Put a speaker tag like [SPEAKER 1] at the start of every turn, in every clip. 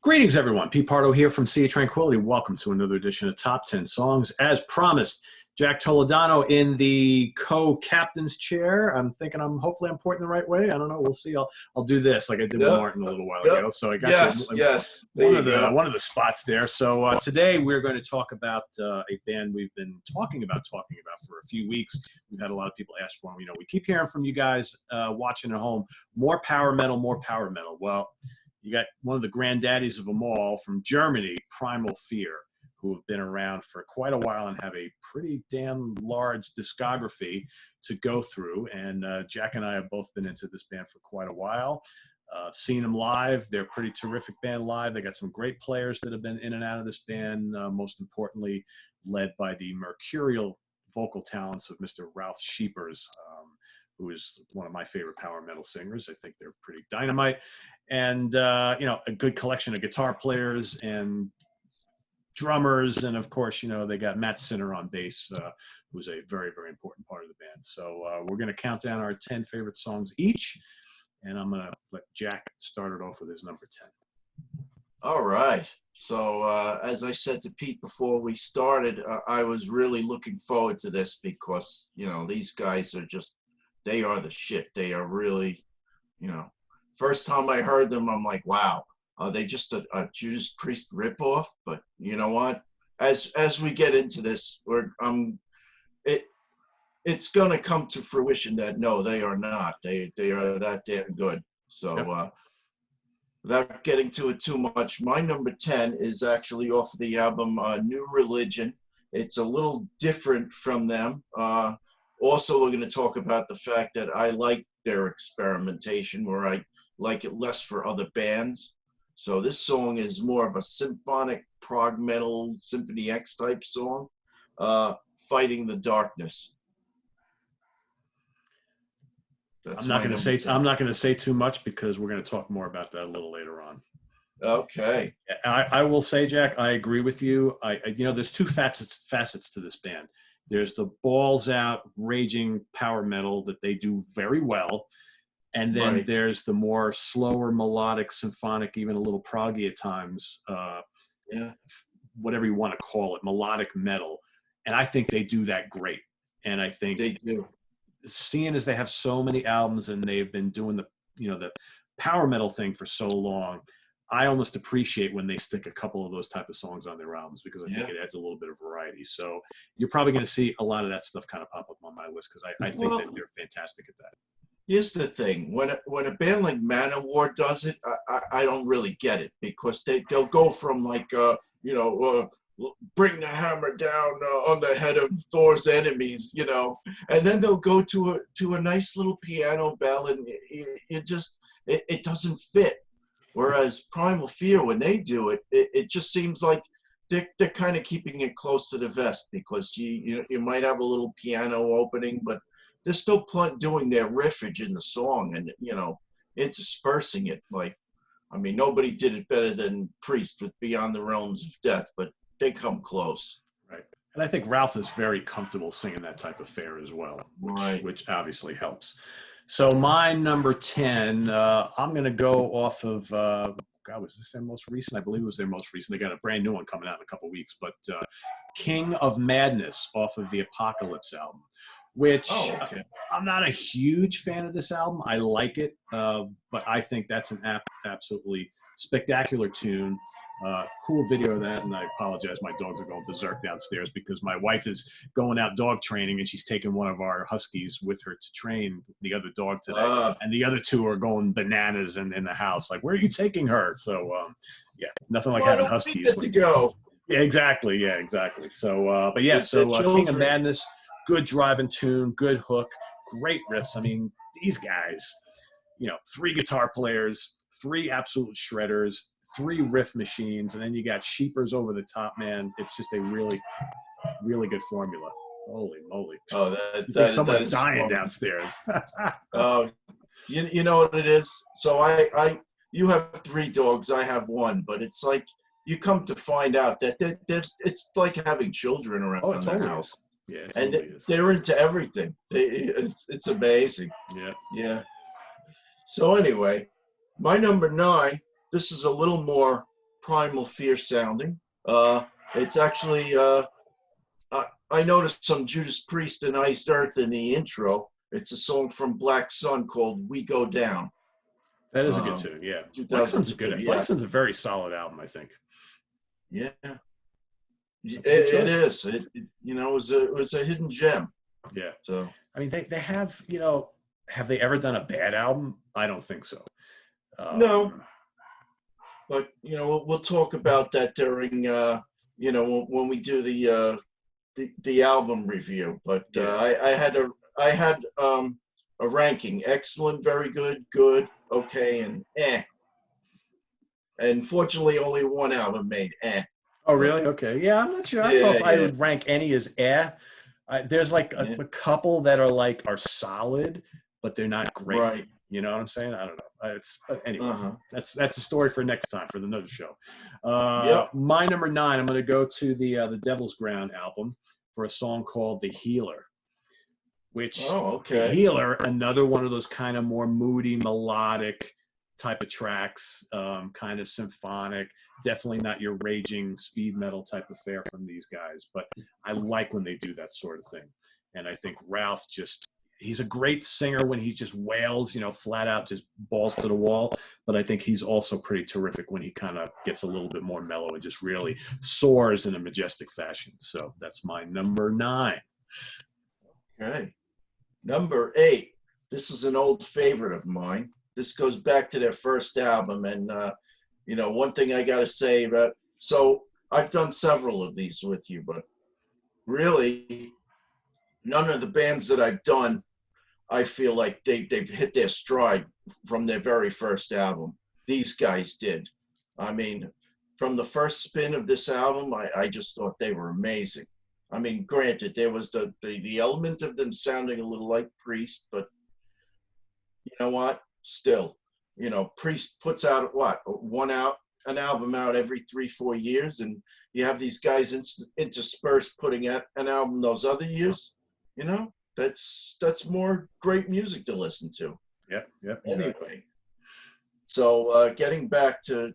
[SPEAKER 1] Greetings, everyone. Pete Pardo here from Sea of Tranquility. Welcome to another edition of Top 10 Songs. As promised, Jack Toledano in the co-captain's chair. Hopefully I'm pointing the right way. I don't know. We'll see. I'll do this like I did with Martin a little while ago. So I got
[SPEAKER 2] yes.
[SPEAKER 1] one of the spots there. So today we're going to talk about a band we've been talking about for a few weeks. We've had a lot of people ask for them. You know, we keep hearing from you guys watching at home, more power metal, more power metal. Well, you got one of the granddaddies of them all from Germany, Primal Fear, who have been around for quite a while and have a pretty damn large discography to go through. And Jack and I have both been into this band for quite a while. Seen them live. They're a pretty terrific band live. They got some great players that have been in and out of this band, most importantly, led by the mercurial vocal talents of Mr. Ralph Scheepers, who is one of my favorite power metal singers. I think they're pretty dynamite. And, a good collection of guitar players and drummers. And, of course, they got Matt Sinner on bass, who's a very, very important part of the band. So we're going to count down our 10 favorite songs each. And I'm going to let Jack start it off with his number 10.
[SPEAKER 2] All right. So as I said to Pete before we started, I was really looking forward to this because, these guys are they are the shit. They are really, first time I heard them, I'm like, wow, are they just a Judas Priest ripoff? But you know what? As we get into this, it's gonna come to fruition that no, they are not. They are that damn good. So without getting to it too much, my number 10 is actually off the album New Religion. It's a little different from them. Also, we're going to talk about the fact that I like their experimentation, where I like it less for other bands. So this song is more of a symphonic prog metal Symphony X type song, Fighting the Darkness.
[SPEAKER 1] I'm not going to say too much because we're going to talk more about that a little later on.
[SPEAKER 2] Okay.
[SPEAKER 1] I will say, Jack, I agree with you. There's two facets to this band. There's the balls out, raging power metal that they do very well. And then there's the more slower, melodic, symphonic, even a little proggy at times, whatever you want to call it, melodic metal. And I think they do that great. And I think
[SPEAKER 2] they do.
[SPEAKER 1] Seeing as they have so many albums and they've been doing the power metal thing for so long, I almost appreciate when they stick a couple of those type of songs on their albums because I think it adds a little bit of variety. So you're probably going to see a lot of that stuff kind of pop up on my list because I think that they're fantastic at that.
[SPEAKER 2] Here's the thing: when a band like Manowar does it, I don't really get it because they'll go from bring the hammer down on the head of Thor's enemies, and then they'll go to a nice little piano ballad. And it doesn't fit. Whereas Primal Fear, when they do it, it just seems like they're kind of keeping it close to the vest because you might have a little piano opening, but they're still doing their riffage in the song and interspersing it. Nobody did it better than Priest with Beyond the Realms of Death, but they come close.
[SPEAKER 1] Right, and I think Ralph is very comfortable singing that type of fare as well, which obviously helps. So my number 10, I'm going to go off of, was this their most recent? I believe it was their most recent. They got a brand new one coming out in a couple of weeks, but King of Madness off of the Apocalypse album, which I'm not a huge fan of this album. I like it, but I think that's an absolutely spectacular tune. Cool video of that, and I apologize. My dogs are going berserk downstairs because my wife is going out dog training, and she's taking one of our huskies with her to train the other dog today, and the other two are going bananas in the house. Like, where are you taking her? So, nothing like having huskies.
[SPEAKER 2] To go.
[SPEAKER 1] Yeah, exactly. So, King of Madness, good driving tune, good hook, great riffs. I mean, these guys, 3 guitar players, 3 absolute shredders, 3 riff machines, and then you got Scheepers over the top, man. It's just a really, really good formula. Holy moly.
[SPEAKER 2] Oh,
[SPEAKER 1] you think someone's dying downstairs.
[SPEAKER 2] You know what it is? So you have 3 dogs, I have 1, but it's like you come to find out that it's like having children around the house.
[SPEAKER 1] Yeah, it
[SPEAKER 2] and
[SPEAKER 1] totally is.
[SPEAKER 2] They're into everything. It's amazing. Yeah. So anyway, my number 9, this is a little more Primal Fear sounding. It's actually, I noticed some Judas Priest and Iced Earth in the intro. It's a song from Black Sun called We Go Down.
[SPEAKER 1] That is a good tune, yeah. Black Sun's a
[SPEAKER 2] 2002,
[SPEAKER 1] good.
[SPEAKER 2] yeah.
[SPEAKER 1] Black Sun's a very solid album, I think.
[SPEAKER 2] Yeah,
[SPEAKER 1] That's a good choice.
[SPEAKER 2] it is. It was a hidden gem.
[SPEAKER 1] Yeah.
[SPEAKER 2] So
[SPEAKER 1] I mean, they have, have they ever done a bad album? I don't think so.
[SPEAKER 2] no, but we'll talk about that during when we do the album review. But I had a ranking: excellent, very good, good, okay, and eh. And fortunately, only one album made eh.
[SPEAKER 1] Oh, really? Okay. Yeah, I'm not sure. I don't know if I would rank any as eh. There's like a couple that are solid, but they're not great.
[SPEAKER 2] Right.
[SPEAKER 1] You know what I'm saying? I don't know. But anyway, that's a story for next time, for another show. My number 9, I'm going to go to the Devil's Ground album for a song called "The Healer," which The Healer, another one of those kind of more moody, melodic type of tracks, kind of symphonic. Definitely not your raging speed metal type of fare from these guys, but I like when they do that sort of thing. And I think Ralph he's a great singer when he just wails, flat out, just balls to the wall. But I think he's also pretty terrific when he kind of gets a little bit more mellow and just really soars in a majestic fashion. So that's my number 9.
[SPEAKER 2] Okay. Number 8. This is an old favorite of mine. This goes back to their first album. And, one thing I got to say about, so I've done several of these with you, but really none of the bands that I've done, I feel like they've hit their stride from their very first album. These guys did. I mean, from the first spin of this album, I just thought they were amazing. I mean, granted, there was the element of them sounding a little like Priest, but you know what? Still, Priest puts out an album out every 3-4 years, and you have these guys interspersed putting out an album those other years. That's more great music to listen to.
[SPEAKER 1] Yep.
[SPEAKER 2] Anyway, so getting back to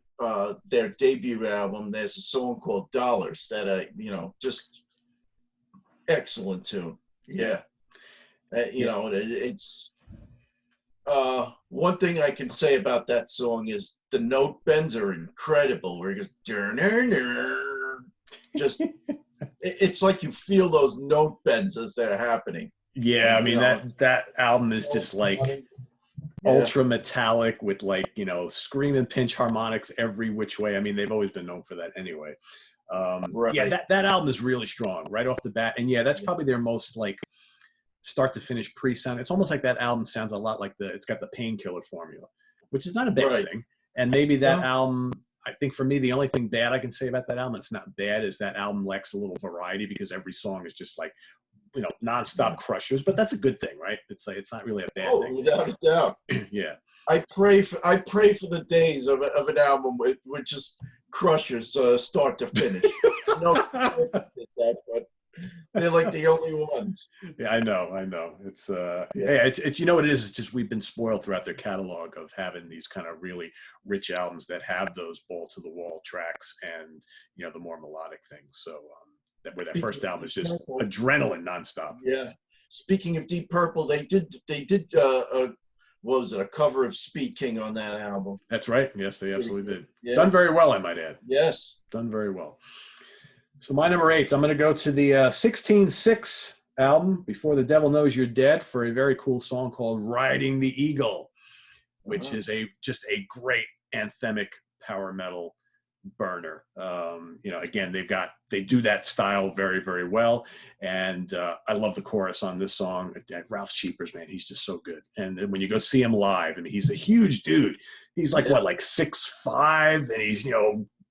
[SPEAKER 2] their debut album, there's a song called "Dollars" that just excellent tune. Yeah. It's one thing I can say about that song is the note bends are incredible. Where it goes, just it's like you feel those note bends as they're happening.
[SPEAKER 1] Yeah, I mean that album is just like ultra metallic with screaming pinch harmonics every which way. I mean, they've always been known for that anyway.
[SPEAKER 2] Right.
[SPEAKER 1] Yeah, that album is really strong right off the bat, and that's probably their most start to finish pre-sound. It's almost like that album sounds a lot like it's got the Painkiller formula, which is not a bad thing. And maybe that album, I think for me, the only thing bad I can say about that album, it's not bad, is that album lacks a little variety because every song is just nonstop crushers. But that's a good thing, right? It's not really a bad thing.
[SPEAKER 2] Without a doubt.
[SPEAKER 1] Yeah.
[SPEAKER 2] I pray for the days of an album with just crushers start to finish. That, but they're like the only ones.
[SPEAKER 1] Yeah, I know. It's it's what it is. It's just we've been spoiled throughout their catalog of having these kind of really rich albums that have those ball to the wall tracks and the more melodic things. So that first album is just adrenaline nonstop.
[SPEAKER 2] Yeah. Speaking of Deep Purple, they did what was it, a cover of Speed King on that album.
[SPEAKER 1] That's right. Yes, they absolutely did.
[SPEAKER 2] Yeah.
[SPEAKER 1] Done very well, I might add.
[SPEAKER 2] Yes.
[SPEAKER 1] Done very well. So my number 8, I'm going to go to the 16/6 album, Before the Devil Knows You're Dead, for a very cool song called Riding the Eagle, which is just a great anthemic power metal burner. Again, they do that style very, very well. And I love the chorus on this song. Ralph Sheepers, man, he's just so good. And when you go see him live, I mean, he's a huge dude. He's like 6'5", and he's,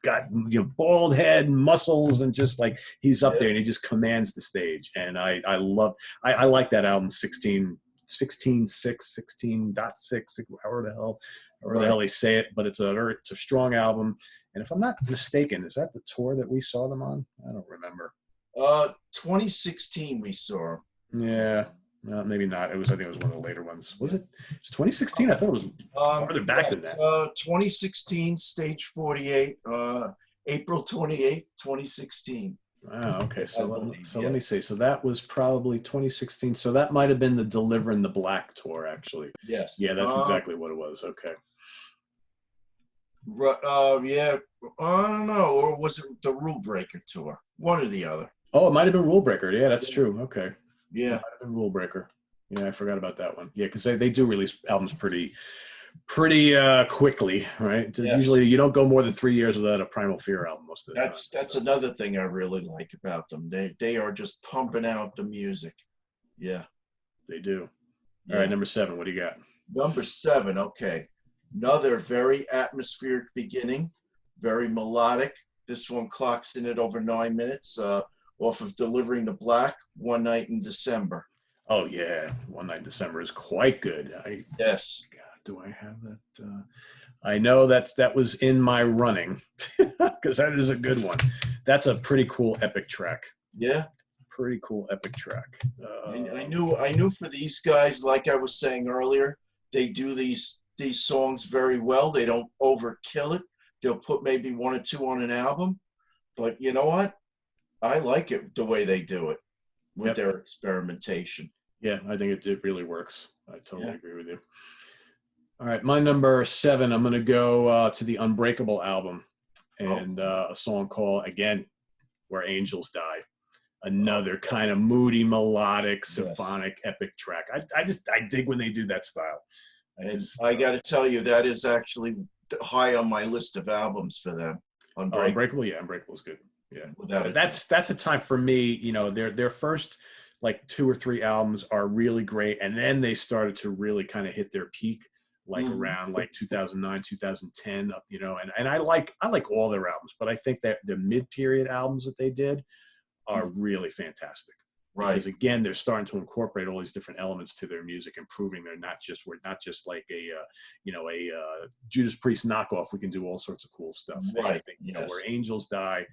[SPEAKER 1] got bald head and muscles, and just he's up there and he just commands the stage. And I like that album 16.6, however the hell they say it, but it's a strong album. And if I'm not mistaken, is that the tour that we saw them on? I don't remember.
[SPEAKER 2] 2016 we saw.
[SPEAKER 1] Yeah. Maybe not. I think it was one of the later ones. Was it? It's 2016. I thought it was farther back than that.
[SPEAKER 2] 2016, Stage 48, April 28th, 2016.
[SPEAKER 1] Wow. Okay. So let me see. So that was probably 2016. So that might have been the Delivering the Black tour, actually.
[SPEAKER 2] Yes.
[SPEAKER 1] Yeah, that's exactly what it was. Okay.
[SPEAKER 2] Yeah. I don't know. Or was it the Rule Breaker tour? One or the other.
[SPEAKER 1] Oh, it might have been Rule Breaker. Yeah, that's true. Okay.
[SPEAKER 2] Yeah.
[SPEAKER 1] It might have been Rule Breaker. Yeah, I forgot about that one. Yeah, because they do release albums pretty quickly, right?
[SPEAKER 2] Yes.
[SPEAKER 1] Usually you don't go more than 3 years without a Primal Fear album most of the time.
[SPEAKER 2] That's another thing I really like about them. They are just pumping out the music. Yeah.
[SPEAKER 1] They do.
[SPEAKER 2] Yeah.
[SPEAKER 1] All right, number 7. What do you got?
[SPEAKER 2] Number 7. Okay. Another very atmospheric beginning, very melodic. This one clocks in at over 9 minutes. Off of Delivering the Black, One Night in December.
[SPEAKER 1] Oh yeah, One Night in December is quite good.
[SPEAKER 2] Yes.
[SPEAKER 1] God, do I have that? I know that was in my running because that is a good one. That's a pretty cool epic track.
[SPEAKER 2] Yeah.
[SPEAKER 1] Pretty cool epic track.
[SPEAKER 2] I knew for these guys, like I was saying earlier, they do these songs very well. They don't overkill it. They'll put maybe 1 or 2 on an album, but you know what? I like it the way they do it with their experimentation.
[SPEAKER 1] Yeah, I think it really works. I totally agree with you. All right, my number 7, I'm going to go to the Unbreakable album and a song called, again, Where Angels Die. Another kind of moody, melodic, symphonic, epic track. I dig when they do that style.
[SPEAKER 2] I got to tell you, that is actually high on my list of albums for them.
[SPEAKER 1] Unbreakable, yeah, Unbreakable is good. Yeah, that's a time for me. You know, their first like 2 or 3 albums are really great, and then they started to really kind of hit their peak, like around like 2009, 2010. You know, and I like all their albums, but I think that the mid-period albums that they did are really fantastic. Right. Because again, they're starting to incorporate all these different elements to their music, improving. We're not just like a Judas Priest knockoff. We can do all sorts of cool stuff. Right. And I think Where Angels Die,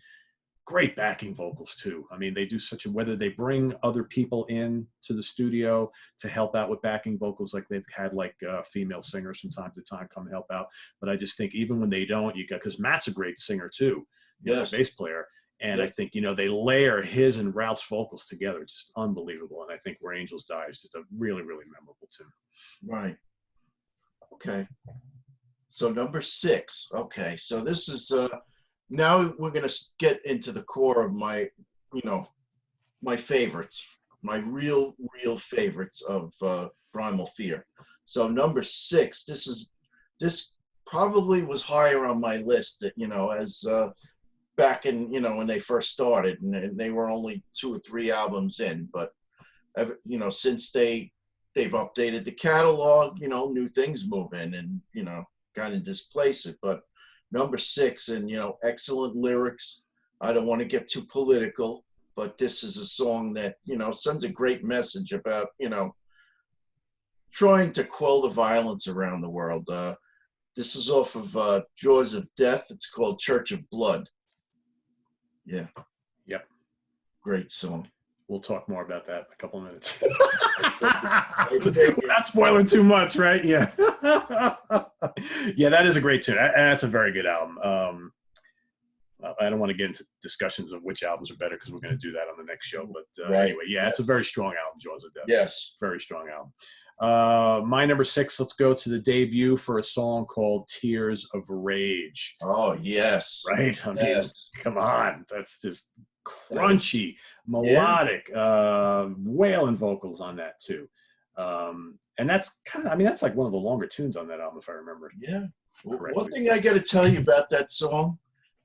[SPEAKER 1] great backing vocals too. I mean, they do whether they bring other people in to the studio to help out with backing vocals, like they've had like female singers from time to time come help out. But I just think even when they don't, because Matt's a great singer too, bass player. And I think, they layer his and Ralph's vocals together, just unbelievable. And I think Where Angels Die is just a really, really memorable tune.
[SPEAKER 2] Right. Okay. So number 6. Okay. So this is, now we're going to get into the core of my, my favorites, my real favorites of Primal Fear. So number 6, this probably was higher on my list that, as, back in, when they first started, and they were only 2 or 3 albums in, but since they've updated the catalog, new things move in and, kind of displace it. But number 6, and, excellent lyrics. I don't want to get too political, but this is a song that, sends a great message about, trying to quell the violence around the world. This is off of Jaws of Death. It's called Church of Blood. Yeah.
[SPEAKER 1] Yep.
[SPEAKER 2] Great song.
[SPEAKER 1] We'll talk more about that in a couple of minutes. We're not spoiling too much, right? Yeah. Yeah, that is a great tune. And that's a very good album. I don't want to get into discussions of which albums are better because we're going to do that on the next show. But anyway, it's a very strong album, Jaws of Death.
[SPEAKER 2] Yes.
[SPEAKER 1] Very strong album. My number 6, let's go to the debut for a song called Tears of Rage.
[SPEAKER 2] Oh, yes.
[SPEAKER 1] Right? I mean, come on. That's just crunchy, melodic, wailing vocals on that too. And that's that's like one of the longer tunes on that album, if I remember.
[SPEAKER 2] Yeah. One thing I got to tell you about that song,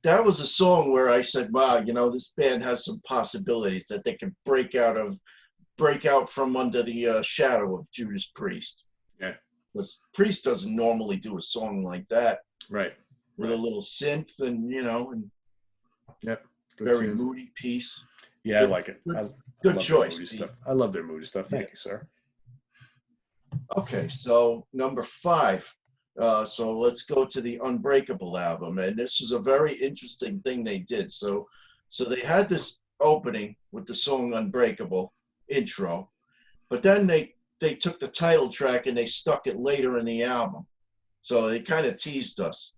[SPEAKER 2] that was a song where I said, wow, this band has some possibilities that they can break out from under the shadow of Judas Priest. Yeah. Because Priest doesn't normally do a song like that.
[SPEAKER 1] Right.
[SPEAKER 2] With a little synth and, and very
[SPEAKER 1] tune.
[SPEAKER 2] moody piece.
[SPEAKER 1] Yeah, I like it.
[SPEAKER 2] Good choice.
[SPEAKER 1] Stuff. I love their moody stuff. Thank you, sir.
[SPEAKER 2] Okay, so number 5. So let's go to the Unbreakable album. And this is a very interesting thing they did. So they had this opening with the song Unbreakable intro. But then they took the title track and they stuck it later in the album. So they kind of teased us.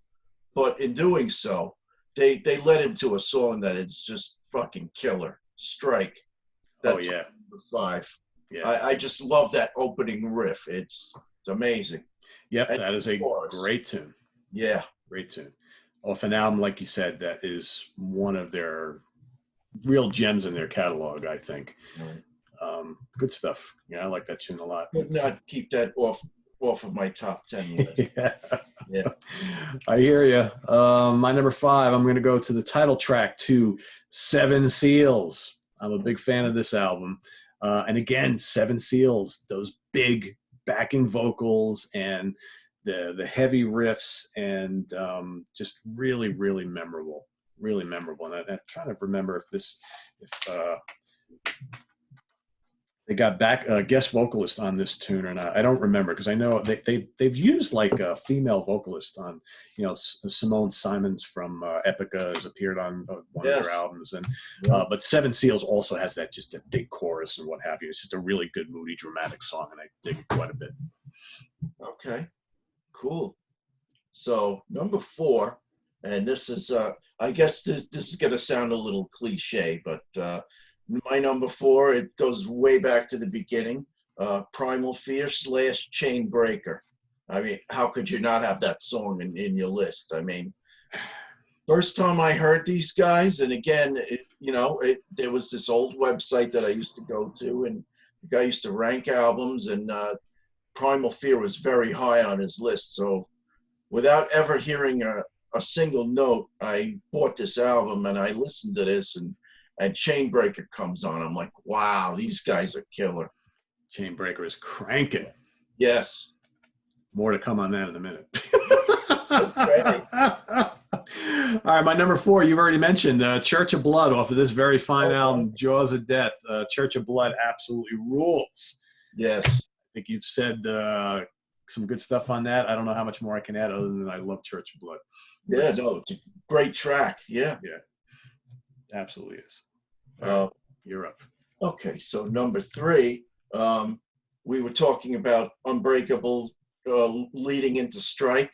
[SPEAKER 2] But in doing so, they led into a song that is just fucking killer. Strike. That's
[SPEAKER 1] yeah.
[SPEAKER 2] number 5.
[SPEAKER 1] Yeah.
[SPEAKER 2] I just love that opening riff. It's amazing.
[SPEAKER 1] Yep,
[SPEAKER 2] And
[SPEAKER 1] that is a
[SPEAKER 2] chorus.
[SPEAKER 1] great tune.
[SPEAKER 2] Yeah.
[SPEAKER 1] Great tune. Off an album, like you said, that is one of their real gems in their catalog, I think.
[SPEAKER 2] Right.
[SPEAKER 1] Good stuff. Yeah, I like that tune a lot.
[SPEAKER 2] Could not keep that off of my top 10 list.
[SPEAKER 1] Yeah.
[SPEAKER 2] Yeah.
[SPEAKER 1] I hear you. My number 5, I'm going to go to the title track to Seven Seals. I'm a big fan of this album. And again, Seven Seals, those big backing vocals and the heavy riffs, and just really, really memorable. Really memorable. And I'm trying to remember if they got back a guest vocalist on this tune or not. I don't remember, because I know they've used like a female vocalist on, Simone Simons from Epica has appeared on one of their albums, and but Seven Seals also has that just a big chorus and what have you. It's just a really good, moody, dramatic song, and I dig it quite a bit.
[SPEAKER 2] Okay, cool. So number 4, and this is I guess this is gonna sound a little cliche, but my number 4, it goes way back to the beginning. Primal Fear / Chainbreaker. I mean, how could you not have that song in your list? I mean, first time I heard these guys, and again, there was this old website that I used to go to, and the guy used to rank albums, and Primal Fear was very high on his list. So without ever hearing a single note, I bought this album and I listened to this, and Chainbreaker comes on. I'm like, wow, these guys are killer.
[SPEAKER 1] Chainbreaker is cranking.
[SPEAKER 2] Yes.
[SPEAKER 1] More to come on that in a minute.
[SPEAKER 2] Okay.
[SPEAKER 1] All right, my number 4, you've already mentioned Church of Blood off of this very fine album, Jaws of Death. Church of Blood absolutely rules.
[SPEAKER 2] Yes.
[SPEAKER 1] I think you've said some good stuff on that. I don't know how much more I can add other than I love Church of Blood.
[SPEAKER 2] Yeah, no, it's a great track. Yeah.
[SPEAKER 1] Yeah. Absolutely is. You're up.
[SPEAKER 2] Okay, so number 3, we were talking about Unbreakable leading into Strike.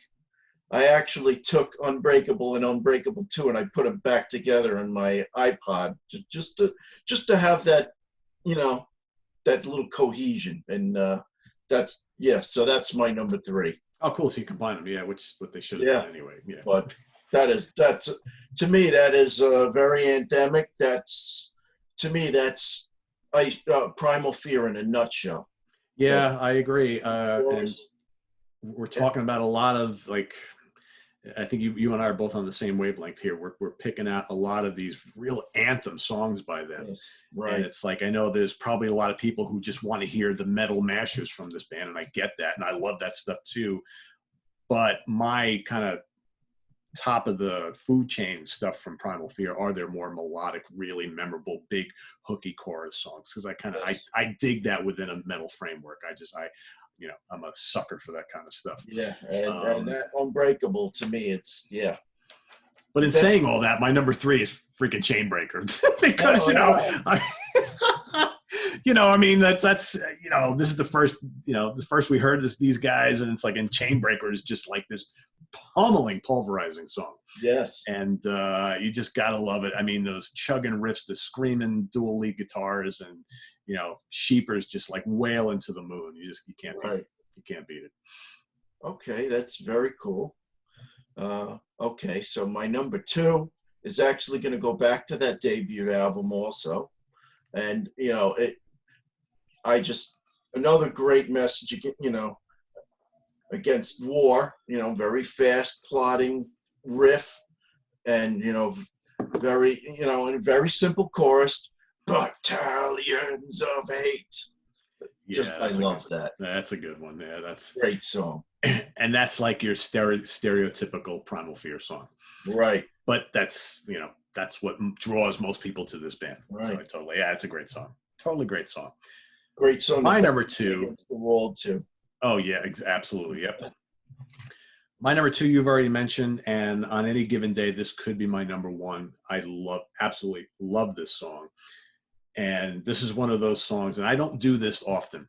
[SPEAKER 2] I actually took Unbreakable and Unbreakable 2 and I put them back together in my iPod just to have that, that little cohesion. And so that's my number 3.
[SPEAKER 1] Oh, cool. So you combine them. Yeah, which what they should have done anyway. Yeah.
[SPEAKER 2] But that's to me, that is very endemic. To me, that's Primal Fear in a nutshell.
[SPEAKER 1] Yeah, I agree. And we're talking about a lot of, like, I think you and I are both on the same wavelength here. We're picking out a lot of these real anthem songs by them.
[SPEAKER 2] Yes, right.
[SPEAKER 1] And it's like, I know there's probably a lot of people who just want to hear the metal mashers from this band, and I get that, and I love that stuff too. But my kind of top of the food chain stuff from Primal Fear are their more melodic, really memorable, big hooky chorus songs, because I dig that within a metal framework. I'm a sucker for that kind of stuff.
[SPEAKER 2] Yeah, and that Unbreakable, to me, it's
[SPEAKER 1] But in saying all that, my number 3 is freaking Chainbreaker, because I mean, that's this is the first we heard these guys, and it's like, and Chainbreaker is just like this pummeling, pulverizing song.
[SPEAKER 2] Yes.
[SPEAKER 1] And you just gotta love it. I mean, those chugging riffs, the screaming dual lead guitars, and Sheepers just like wail into the moon. You can't beat it. You can't beat it.
[SPEAKER 2] Okay, that's very cool. Okay, so my number 2 is actually going to go back to that debut album also, and another great message, against war. Very fast plodding riff, and very simple chorus. Battalions of hate.
[SPEAKER 1] Yeah,
[SPEAKER 2] I love that.
[SPEAKER 1] That's a good one. Yeah, that's
[SPEAKER 2] a great song.
[SPEAKER 1] And that's like your stereotypical Primal Fear song,
[SPEAKER 2] right?
[SPEAKER 1] But that's what draws most people to this band.
[SPEAKER 2] Right.
[SPEAKER 1] So it's a great song. Totally great song.
[SPEAKER 2] Great song.
[SPEAKER 1] My number 2.
[SPEAKER 2] Against the wall too.
[SPEAKER 1] Oh yeah, absolutely. Yep. My number 2, you've already mentioned, and on any given day, this could be my number 1. I absolutely love this song. And this is one of those songs, and I don't do this often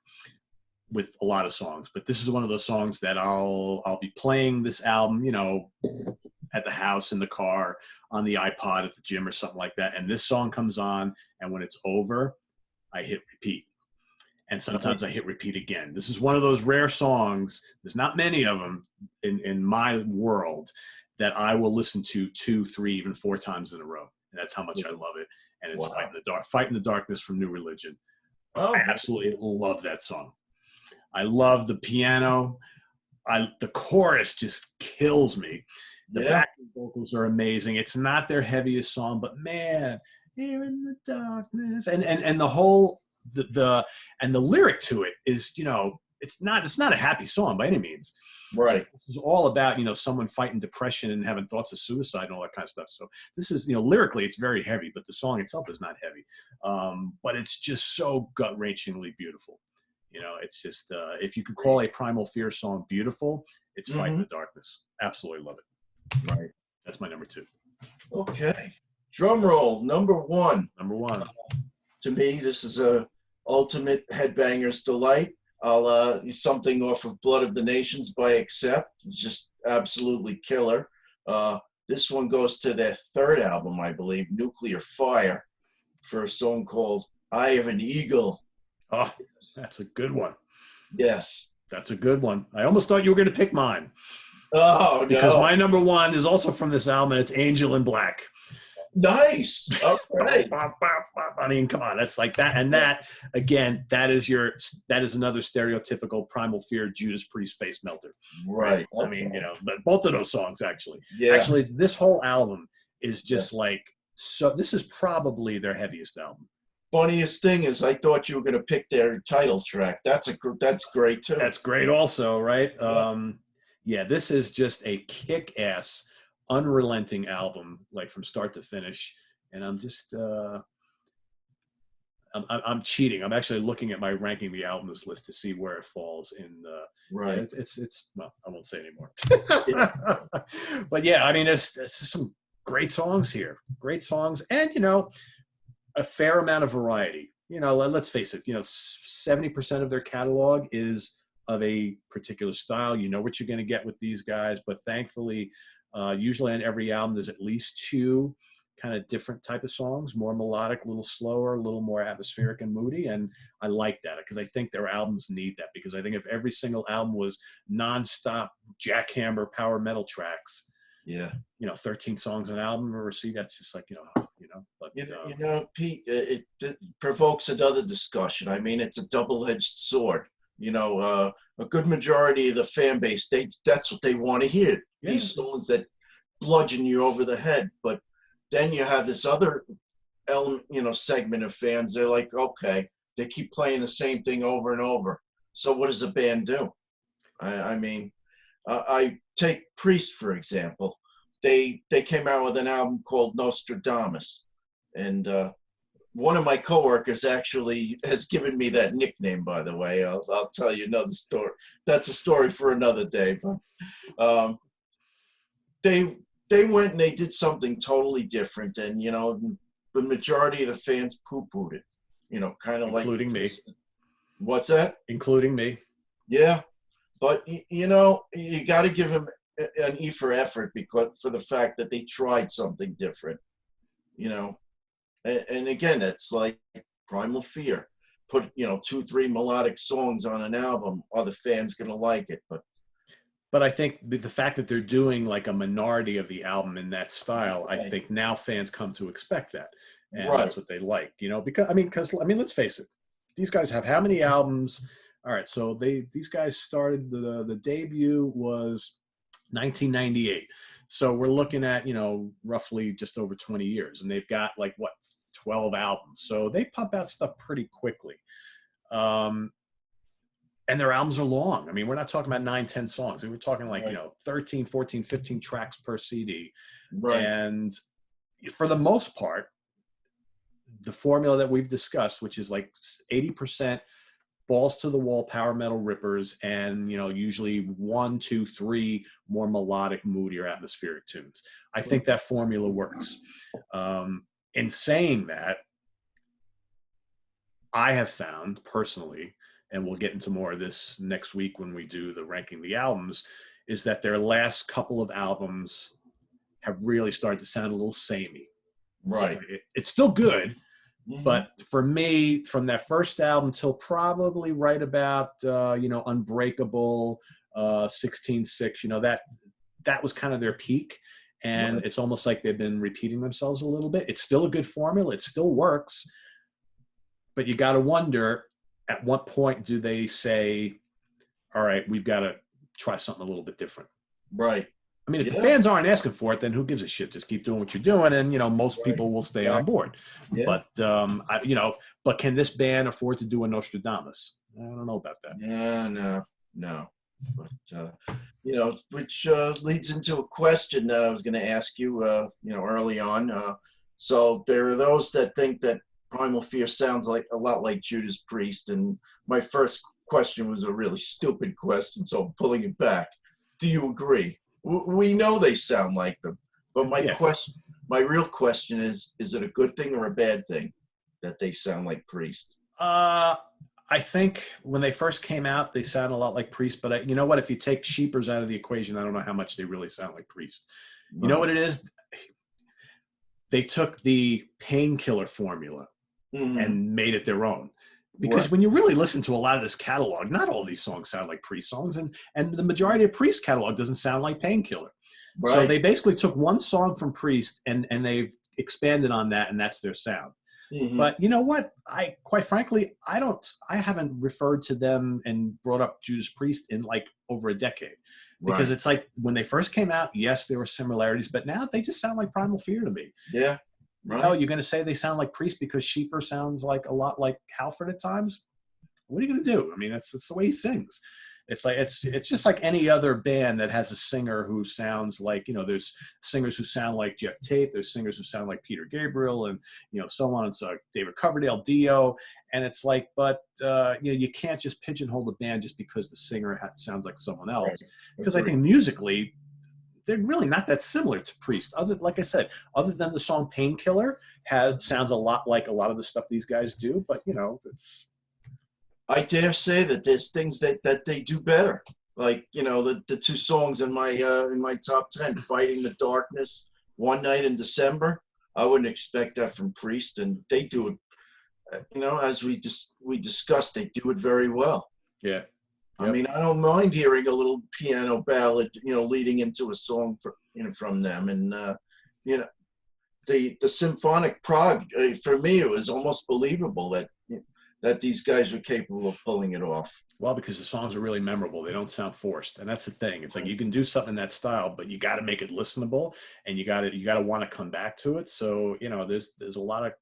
[SPEAKER 1] with a lot of songs, but this is one of those songs that I'll be playing this album, you know, at the house, in the car, on the iPod, at the gym or something like that. And this song comes on, and when it's over, I hit repeat. And sometimes I hit repeat again. This is one of those rare songs. There's not many of them in my world that I will listen to 2, 3, even 4 times in a row. And that's how much I love it. And it's Fight in the Darkness from New Religion.
[SPEAKER 2] Oh,
[SPEAKER 1] I absolutely love that song. I love the piano. The chorus just kills me. The backing vocals are amazing. It's not their heaviest song, but man, here in the darkness, and the whole the lyric to it is, you know, it's not a happy song by any means.
[SPEAKER 2] Right.
[SPEAKER 1] It's all about, you know, someone fighting depression and having thoughts of suicide and all that kind of stuff. So this is, you know, lyrically it's very heavy, but the song itself is not heavy. But it's just so gut-wrenchingly beautiful. You know, it's just if you could call a Primal Fear song beautiful, it's Fight in the Darkness. Absolutely love it.
[SPEAKER 2] Right.
[SPEAKER 1] That's my number 2.
[SPEAKER 2] Okay. Drum roll, number 1.
[SPEAKER 1] Number 1.
[SPEAKER 2] To me, this is a ultimate headbanger's delight. I'll use something off of Blood of the Nations by Accept. It's just absolutely killer. This one goes to their 3rd album, I believe, Nuclear Fire, for a song called Eye of an Eagle.
[SPEAKER 1] Oh, that's a good one.
[SPEAKER 2] Yes.
[SPEAKER 1] That's a good one. I almost thought you were going to pick mine.
[SPEAKER 2] Oh, no.
[SPEAKER 1] Because my number 1 is also from this album, and it's Angel in Black.
[SPEAKER 2] Nice. Okay.
[SPEAKER 1] I mean, come on, that's like that. And that, again, that is another stereotypical Primal Fear Judas Priest face melter.
[SPEAKER 2] Right.
[SPEAKER 1] Okay. I mean, you know, but both of those songs actually.
[SPEAKER 2] Yeah.
[SPEAKER 1] Actually, this whole album is just like, so this is probably their heaviest album.
[SPEAKER 2] Funniest thing is I thought you were going to pick their title track. That's great too.
[SPEAKER 1] That's great also, right? Yeah, this is just a kick-ass, unrelenting album, like from start to finish. And I'm just, I'm cheating. I'm actually looking at my ranking the albums list to see where it falls in the.
[SPEAKER 2] Right.
[SPEAKER 1] Yeah, it's well, I won't say anymore. But yeah, I mean, it's some great songs here, great songs, and you know, a fair amount of variety. You know, let's face it. You know, 70% of their catalog is of a particular style. You know what you're going to get with these guys, but thankfully, usually on every album, there's at least 2 kind of different type of songs, more melodic, a little slower, a little more atmospheric and moody. And I like that because I think their albums need that, because I think if every single album was nonstop jackhammer power metal tracks, you know, 13 songs an album, or see, that's just like, you know, but
[SPEAKER 2] you know, Pete, it provokes another discussion. I mean, it's a double-edged sword. You know, a good majority of the fan base, that's what they want to hear. Yeah. These songs that bludgeon you over the head. But then you have this other element, you know, segment of fans. They're like, okay, they keep playing the same thing over and over. So what does a band do? I mean, I take Priest, for example. They came out with an album called Nostradamus. And one of my coworkers actually has given me that nickname, by the way. I'll tell you another story. That's a story for another day. But they went and they did something totally different, and you know, the majority of the fans poo-pooed it. You know, kind of like
[SPEAKER 1] including me.
[SPEAKER 2] What's that?
[SPEAKER 1] Including me. Yeah,
[SPEAKER 2] but you know, you got to give them an E for effort, because for the fact that they tried something different. You know. And again, it's like Primal Fear. Put, you know, 2, 3 melodic songs on an album. Are the fans going to like it?
[SPEAKER 1] But I think the fact that they're doing like a minority of the album in that style, I think now fans come to expect that. And that's what they like, you know, because let's face it. These guys have how many albums? All right. So these guys started, the debut was 1998. So we're looking at, you know, roughly just over 20 years, and they've got like 12 albums. So they pump out stuff pretty quickly. And their albums are long. I mean, we're not talking about 9, 10 songs. We're talking like, you know, 13, 14, 15 tracks per CD. Right. And for the most part, the formula that we've discussed, which is like 80% balls to the wall power metal rippers, and you know, usually 1, 2, 3 more melodic, moodier, atmospheric tunes. I think that formula works. In saying that, I have found personally, and we'll get into more of this next week when we do the ranking the albums, is that their last couple of albums have really started to sound a little samey.
[SPEAKER 2] Right.
[SPEAKER 1] It's still good,
[SPEAKER 2] Hmm.
[SPEAKER 1] but for me, from that first album till probably right about Unbreakable, 16:6, that was kind of their peak. And
[SPEAKER 2] Right.
[SPEAKER 1] it's almost like they've been repeating themselves a little bit. It's still a good formula. It still works. But you got to wonder, at what point do they say, all right, we've got to try something a little bit different?
[SPEAKER 2] Right.
[SPEAKER 1] I mean, if the
[SPEAKER 2] Yeah.
[SPEAKER 1] fans aren't asking for it, then who gives a shit? Just keep doing what you're doing, and most
[SPEAKER 2] Right.
[SPEAKER 1] people will stay on
[SPEAKER 2] Exactly.
[SPEAKER 1] board.
[SPEAKER 2] Yeah.
[SPEAKER 1] But but can this band afford to do a Nostradamus? I don't know about that.
[SPEAKER 2] Yeah. No. No. But which leads into a question that I was going to ask you, early on. So there are those that think that Primal Fear sounds like a lot like Judas Priest, and my first question was a really stupid question, so I'm pulling it back. Do you agree? We know they sound like them, but
[SPEAKER 1] Yeah.
[SPEAKER 2] my real question is it a good thing or a bad thing that they sound like Priest?
[SPEAKER 1] Uh, I think when they first came out, they sound a lot like Priest. But you know what? If you take Sheepers out of the equation, I don't know how much they really sound like Priest. You know
[SPEAKER 2] Right.
[SPEAKER 1] what it is? They took the Painkiller formula
[SPEAKER 2] Hmm.
[SPEAKER 1] and made it their own.
[SPEAKER 2] Right.
[SPEAKER 1] Because when you really listen to a lot of this catalog, not all these songs sound like Priest songs, and the majority of Priest catalog doesn't sound like Painkiller. So
[SPEAKER 2] Right.
[SPEAKER 1] they basically took one song from Priest and they've expanded on that, and that's their sound.
[SPEAKER 2] Hmm.
[SPEAKER 1] But you know what? I quite frankly, I haven't referred to them and brought up Judas Priest in like over a decade. Because
[SPEAKER 2] Right.
[SPEAKER 1] it's like when they first came out, yes, there were similarities, but now they just sound like Primal Fear to me.
[SPEAKER 2] Yeah. Right.
[SPEAKER 1] You're going to say they sound like Priest because Sheeper sounds like a lot like Halford at times. What are you going to do? I mean, it's the way he sings. It's like it's just like any other band that has a singer who sounds like there's singers who sound like Jeff Tate, there's singers who sound like Peter Gabriel, and so on. It's David Coverdale, Dio, and it's like, but you can't just pigeonhole the band just because the singer sounds like someone
[SPEAKER 2] Right.
[SPEAKER 1] else, because I
[SPEAKER 2] Agree.
[SPEAKER 1] think musically they're really not that similar to Priest. Like I said, other than the song "Painkiller" sounds a lot like a lot of the stuff these guys do, but it's
[SPEAKER 2] I dare say that there's things that they do better. Like, the two songs in my top 10, Fighting the Darkness, One Night in December. I wouldn't expect that from Priest, and they do it, as we discussed, they do it very well.
[SPEAKER 1] yeah,
[SPEAKER 2] I
[SPEAKER 1] yep.
[SPEAKER 2] mean, I don't mind hearing a little piano ballad, leading into a song from them. And you know, the symphonic prog, for me, it was almost believable that these guys were capable of pulling it off.
[SPEAKER 1] Well, because the songs are really memorable. They don't sound forced. And that's the thing. It's like
[SPEAKER 2] Right.
[SPEAKER 1] you can do something in that style, but you got to make it listenable and you got to want to come back to it. So, there's a lot of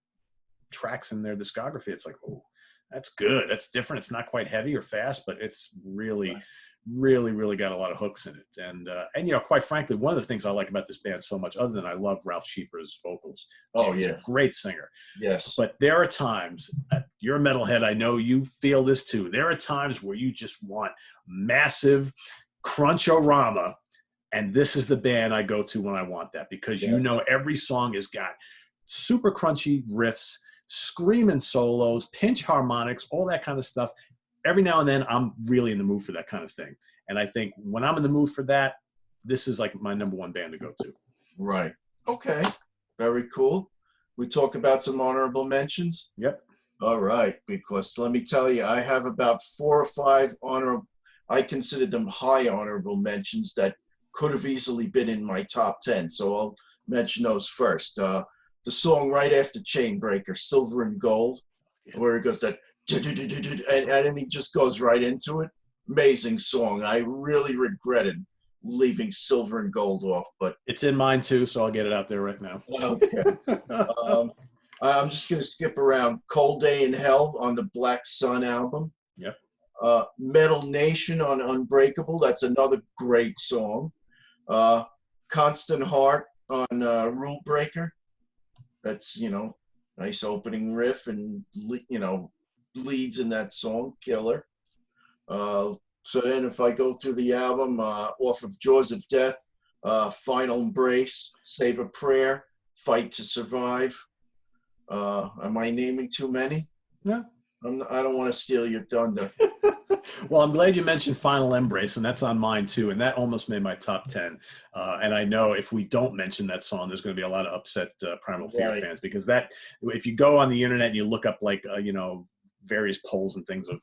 [SPEAKER 1] tracks in their discography. It's like, oh, that's good. That's different. It's not quite heavy or fast, but it's really,
[SPEAKER 2] Right.
[SPEAKER 1] really, really got a lot of hooks in it. And quite frankly, one of the things I like about this band so much, other than I love Ralph Sheeper's vocals,
[SPEAKER 2] Oh
[SPEAKER 1] he's a
[SPEAKER 2] yeah.
[SPEAKER 1] great singer.
[SPEAKER 2] Yes.
[SPEAKER 1] But there are times, you're a metalhead, I know you feel this too. There are times where you just want massive crunchorama, and this is the band I go to when I want that, because
[SPEAKER 2] Yes.
[SPEAKER 1] every song has got super crunchy riffs, screaming solos, pinch harmonics, all that kind of stuff. Every now and then, I'm really in the mood for that kind of thing. And I think when I'm in the mood for that, this is like my number one band to go to.
[SPEAKER 2] Right. Okay. Very cool. We talk about some honorable mentions.
[SPEAKER 1] Yep.
[SPEAKER 2] All right, because let me tell you, I have about 4 or 5 honorable. I consider them high honorable mentions that could have easily been in my top 10. So I'll mention those first. The song right after Chainbreaker, Silver and Gold,
[SPEAKER 1] Yeah.
[SPEAKER 2] where it goes that, and he just goes right into it. Amazing song. I really regretted leaving Silver and Gold off, but
[SPEAKER 1] It's in mine too, so I'll get it out there right now.
[SPEAKER 2] okay. Um, I'm just going to skip around. Cold Day in Hell on the Black Sun album.
[SPEAKER 1] Yep.
[SPEAKER 2] Metal Nation on Unbreakable. That's another great song. Constant Heart on Rule Breaker. That's, nice opening riff and, leads in that song. Killer. So then if I go through the album, off of Jaws of Death, Final Embrace, Save a Prayer, Fight to Survive. Am I naming too many?
[SPEAKER 1] Yeah.
[SPEAKER 2] I don't want to steal your thunder.
[SPEAKER 1] Well, I'm glad you mentioned Final Embrace, and that's on mine too, and that almost made my top 10. And I know if we don't mention that song, there's going to be a lot of upset Primal Fear
[SPEAKER 2] Right.
[SPEAKER 1] fans, because that, if you go on the internet and you look up like various polls and things of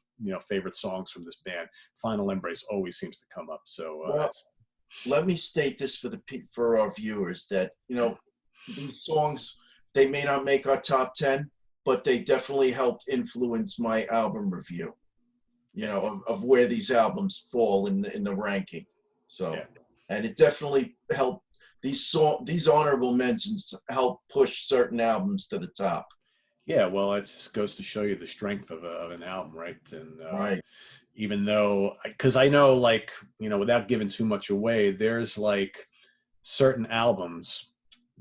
[SPEAKER 1] favorite songs from this band, Final Embrace always seems to come up. So
[SPEAKER 2] Well, let me state this for our viewers that these songs, they may not make our top 10, but they definitely helped influence my album review. Of where these albums fall in the ranking. So,
[SPEAKER 1] yeah.
[SPEAKER 2] and it definitely helped these honorable mentions help push certain albums to the top.
[SPEAKER 1] Yeah, well, it just goes to show you the strength of an album, right? And
[SPEAKER 2] Right.
[SPEAKER 1] even though, because I know, like, without giving too much away, there's like certain albums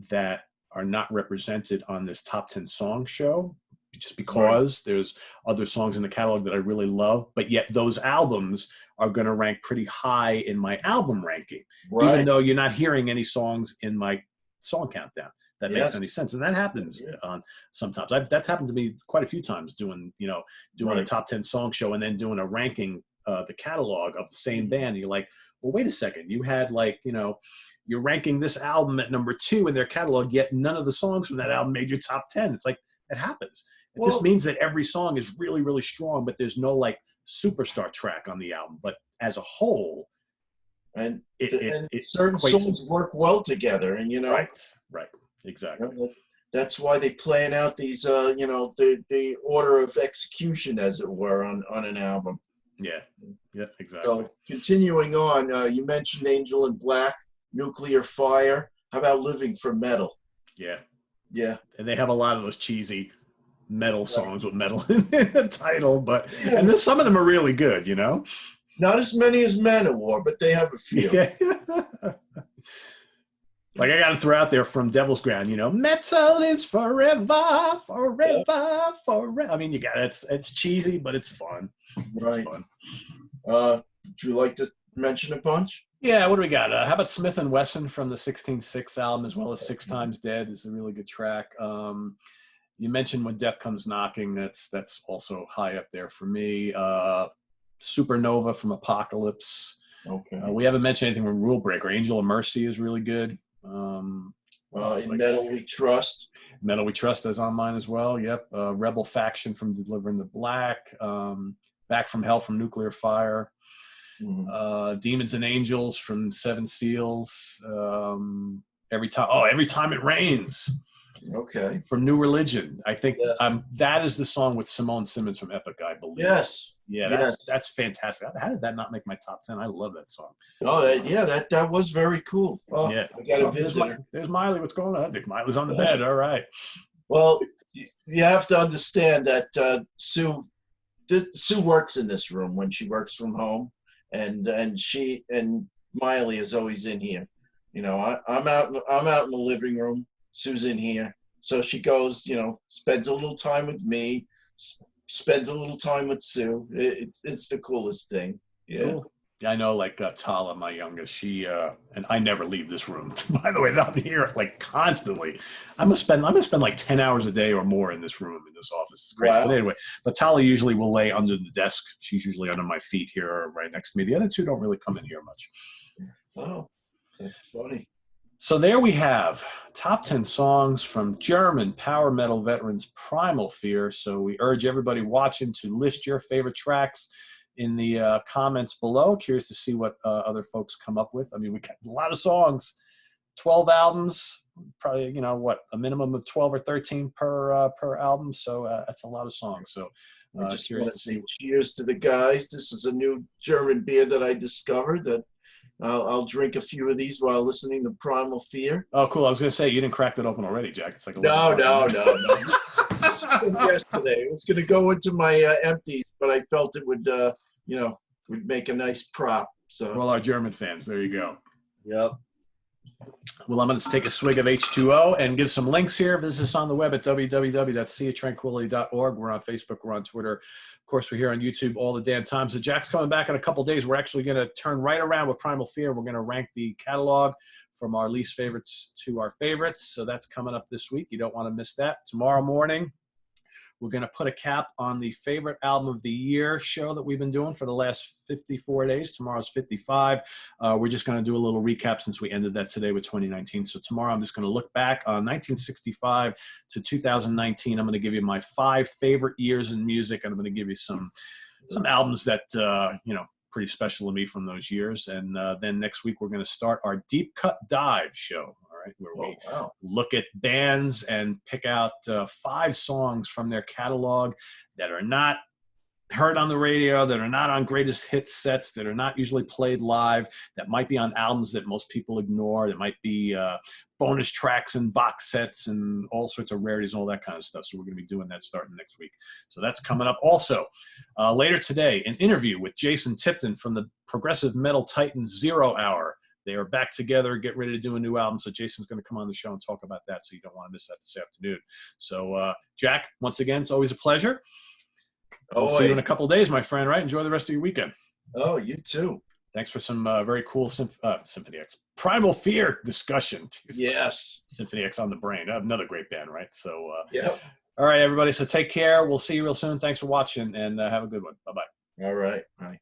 [SPEAKER 1] that are not represented on this top 10 song show, just because there's other songs in the catalog that I really love, but yet those albums are going to rank pretty high in my album ranking, even though you're not hearing any songs in my song countdown. That makes any sense. And that happens sometimes. That's happened to me quite a few times doing a top 10 song show and then doing a ranking, the catalog of the same band. And you're like, well, wait a second. You had you're ranking this album at number 2 in their catalog, yet none of the songs from that album made your top 10. It's like, it happens. It just means that every song is really, really strong, but there's no like superstar track on the album. But as a whole,
[SPEAKER 2] and
[SPEAKER 1] it
[SPEAKER 2] certain songs work well together, and
[SPEAKER 1] right, exactly.
[SPEAKER 2] That's why they plan out these the order of execution, as it were, on an album.
[SPEAKER 1] Yeah, exactly.
[SPEAKER 2] So continuing on, you mentioned Angel in Black, Nuclear Fire. How about Living for Metal? Yeah,
[SPEAKER 1] and they have a lot of those cheesy metal songs with metal in the title, and then some of them are really good,
[SPEAKER 2] Not as many as Manowar, but they have a few.
[SPEAKER 1] Like, I got to throw out there from Devil's Ground, metal is forever, forever, forever. I mean, you got it. It's cheesy, but it's fun.
[SPEAKER 2] Right.
[SPEAKER 1] It's fun.
[SPEAKER 2] Would you like to mention a bunch?
[SPEAKER 1] Yeah, what do we got? How about Smith and Wesson from the 16/6 album, as well as 6 Times Dead is a really good track. You mentioned When Death Comes Knocking. That's also high up there for me. Supernova from Apocalypse.
[SPEAKER 2] Okay.
[SPEAKER 1] We haven't mentioned anything from Rule Breaker. Angel of Mercy is really good.
[SPEAKER 2] In Metal We Trust.
[SPEAKER 1] Metal We Trust is on mine as well. Yep. Rebel Faction from Delivering the Black. Back from Hell from Nuclear Fire. Mm-hmm. Demons and Angels from Seven Seals. Every Time It Rains.
[SPEAKER 2] Okay.
[SPEAKER 1] From New Religion. I think that is the song with Simone Simmons from Epic, I believe.
[SPEAKER 2] Yes.
[SPEAKER 1] Yeah, that's fantastic. How did that not make my top 10? I love that song.
[SPEAKER 2] Oh, that was very cool. Oh, yeah. I got a visitor.
[SPEAKER 1] There's Miley. What's going on? I think Miley's on the bed. All right.
[SPEAKER 2] Well, you have to understand that Sue works in this room when she works from home, and she and Miley is always in here. I'm out in the living room. Sue's in here, so she goes. Spends a little time with me. Spends a little time with Sue. It's the coolest thing. Yeah.
[SPEAKER 1] Cool. I know, like Tala, my youngest, she and I never leave this room. By the way, I'm here like constantly. I'm gonna spend like 10 hours a day or more in this room, in this office. It's great. Wow. But anyway, Tala usually will lay under the desk. She's usually under my feet here, or right next to me. The other two don't really come in here much.
[SPEAKER 2] Oh, that's funny.
[SPEAKER 1] So there we have top 10 songs from German power metal veterans Primal Fear. So we urge everybody watching to list your favorite tracks in the comments below. Curious to see what other folks come up with. I mean, we got a lot of songs, 12 albums, probably, a minimum of 12 or 13 per album. So that's a lot of songs. So
[SPEAKER 2] I just want to say cheers to the guys. This is a new German beer that I discovered that I'll drink a few of these while listening to Primal Fear.
[SPEAKER 1] Oh, cool. I was going to say, you didn't crack that open already, Jack. It's like
[SPEAKER 2] No. Yesterday. It was going to go into my empties, but I felt it would, would make a nice prop. So.
[SPEAKER 1] Well, our German fans, there you go.
[SPEAKER 2] Yep.
[SPEAKER 1] Well, I'm going to take a swig of H2O and give some links here. Visit us on the web at www.seatranquility.org. We're on Facebook. We're on Twitter. Of course, we're here on YouTube all the damn time. So Jack's coming back in a couple days. We're actually going to turn right around with Primal Fear. We're going to rank the catalog from our least favorites to our favorites. So that's coming up this week. You don't want to miss that. Tomorrow morning, We're going to put a cap on the favorite album of the year show that we've been doing for the last 54 days. Tomorrow's 55. We're just going to do a little recap since we ended that today with 2019. So tomorrow I'm just going to look back on 1965 to 2019. I'm going to give you my 5 favorite years in music, and I'm going to give you some albums that, pretty special to me from those years. And then next week, we're going to start our Deep Cut Dive show, all right, where we look at bands and pick out 5 songs from their catalog that are not heard on the radio, that are not on greatest hits sets, that are not usually played live, that might be on albums that most people ignore, that might be bonus tracks and box sets and all sorts of rarities and all that kind of stuff. So we're going to be doing that starting next week. So that's coming up. Also, later today, an interview with Jason Tipton from the Progressive Metal Titans 0 Hour. They are back together, get ready to do a new album. So Jason's going to come on the show and talk about that. So you don't want to miss that this afternoon. So Jack, once again, it's always a pleasure. I'll see you in a couple of days, my friend, right? Enjoy the rest of your weekend.
[SPEAKER 2] Oh, you too.
[SPEAKER 1] Thanks for some very cool Symphony X. Primal Fear discussion.
[SPEAKER 2] Yes.
[SPEAKER 1] Symphony X on the brain. Another great band, right? So,
[SPEAKER 2] yep.
[SPEAKER 1] All right, everybody. So take care. We'll see you real soon. Thanks for watching, and have a good one. Bye-bye.
[SPEAKER 2] All right. Bye.